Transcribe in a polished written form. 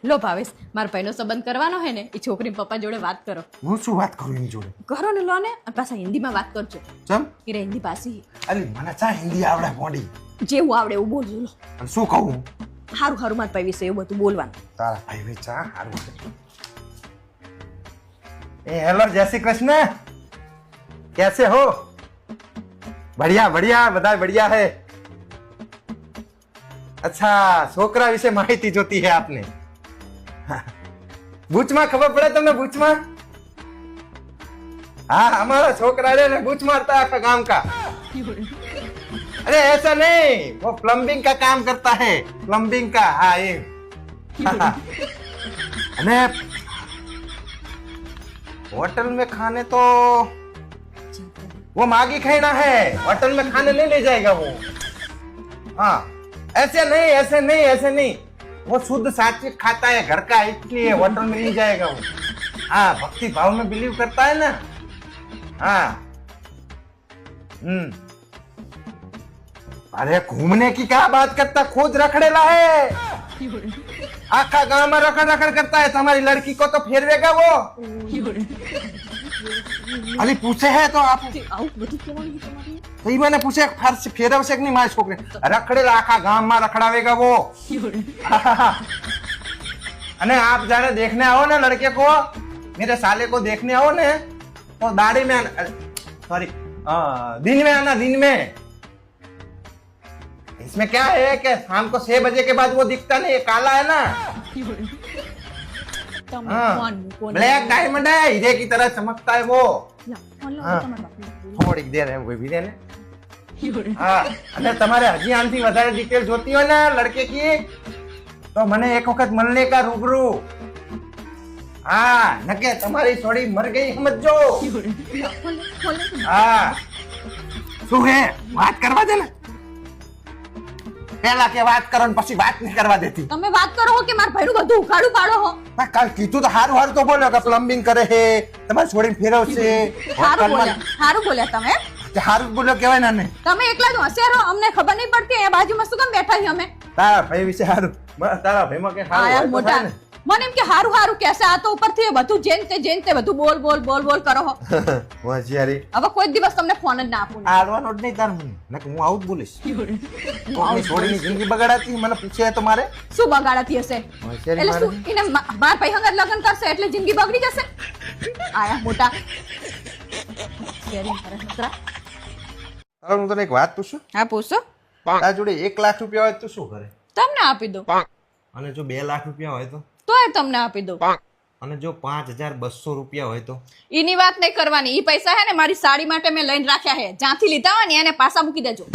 લો ભાવેશ, મારા ભાઈનો સંબંધ કરવાનો હે ને, એ છોકરી પપ્પા જોડે વાત કરો. હું શું વાત કરું એની જોડે? કરો ને લો ને, અને પાછા હિન્દીમાં વાત કરજો. ચમ એ હિન્દી પાછી અલી મને ચા હિન્દી આવડે મોડી. જેવું આવડે એવું બોલજો. લો અને શું કહું? હારું હારું મારા ભાઈ વિશે એવું બધું બોલવાનું. તારા ભાઈ વે ચા હારું છે. ए हेलो जय श्री कृष्ण, कैसे हो? बढ़िया बढ़िया, બધા बढ़िया है. अच्छा, છોકરા વિશે માહિતી જોતી है आपने? બૂચમાં ખબર પડે તમને? બૂચમાં? हाँ, हमारा छोकरा है ना बूच मारता है आपका गांव का. अरे ऐसा नहीं, वो प्लम्बिंग का काम करता है, प्लम्बिंग का. हाँ ये. અને होटल में खाने तो वो मागी खाना है, होटल में खाने नहीं ले जाएगा वो. हाँ ऐसे नहीं ऐसे नहीं ऐसे नहीं, वो शुद्ध सात्विक खाता है घर का, इसलिए होटल में नहीं जाएगा वो. हाँ भक्ति भाव में बिलीव करता है ना. हाँ अरे घूमने की क्या बात करता, खुद रखड़ेला है. आखा गांव में रखड़ रखड़ करता है, तुम्हारी लड़की को तो फेरवेगा वो. अली पूछे है तो आप આવું બધું કહેવાનું છે તમારે? तो ये मैंने पूछे फर्श फेरवશે કે નહીં મારી છોકરી? રખડેલા આખા ગામ में रखड़ावेगा वो. अने आप जाने देखने आओ ना लड़के को, मेरे साले को देखने आओ ना, तो दाढ़ी में सॉरी दिन में आना, दिन में. इसमें क्या है कि शाम को 6 बजे के बाद वो दिखता नहीं, काला है ना. તમે हाँ, ફોન મૂકો ને. ब्लैक डायमंड है, हीरे की तरह चमकता है वो. લા, ફોન લાવો हाँ. તમારા બાપને. થોડીક દેર એમ કોઈ ભીરે ને. હા, અને તમારે હજી આનથી વધારે ડિટેલ જોતી હોય ને લડકે કી, તો મને એક વખત મળને કા રૂબરૂ. હા નકે તમારી છોડી મર ગઈ સમજો. લા, ફોન લે, ફોન લે. હા શું હે, વાત કરવા દે ને. પહેલા કે વાત કરો ને પછી વાત નહીં કરવા દેતી. તમે વાત કરો હો કે મારા ભાઈનું બધું ઉખાડું પાડો હો. મેં કાલ કીધું તો હારું હારું તો બોલ્યો કે પ્લમ્બિંગ કરે છે, તમારી છોડીને ફેરવશે. હારું બોલ્યા તમે. હારું બોલ્યો કહેવાય ને આને. તમે એકલા જ હોશિયાર હો, અમને ખબર નહીં પડતી અહીંયા બાજુમાં શું કામ બેઠા છીએ અમે. તારા ભાઈ વિશે હારું, તારા ભાઈમાં કે હારું આયા હોય તો મોટા થાય ને. મને એમ કે હારું હારું કેસે, આ તો ઉપરથી એ બધું જેન તે બધું બોલ બોલ બોલ બોલ કરો હો. હોશિયારી હવે કોઈ દિવસ તમને ફોન જ ના આપું. આડવાનો જ નહીં તાર મને, નકર હું આવું જ બોલીશ. કોકની છોડીની જિંદગી બગાડાતી મને પૂછે તો મારે શું બગાડાતી હશે? હોશિયારી એટલે શું એને બાર ભાઈ હંગાત લગ્ન કરશે એટલે જિંદગી બગડી જશે? આયા મોટા હોશિયારી કરે છોકરા. તારે હું તને એક વાત પૂછું. હા પૂછો. તારા જોડે 1 લાખ રૂપિયા હોય તો શું કરે? તમને આપી દો. અને જો 2 લાખ રૂપિયા હોય તો? તોય તમને આપી દો. અને જો 5200 રૂપિયા હોય તો? એની વાત નહીં કરવાની. ઈ પૈસા હે ને મારી સાડી માટે મેં લઈને રાખ્યા હે, જ્યાંથી લીધા હોય ને એને પાછા મૂકી દેજો.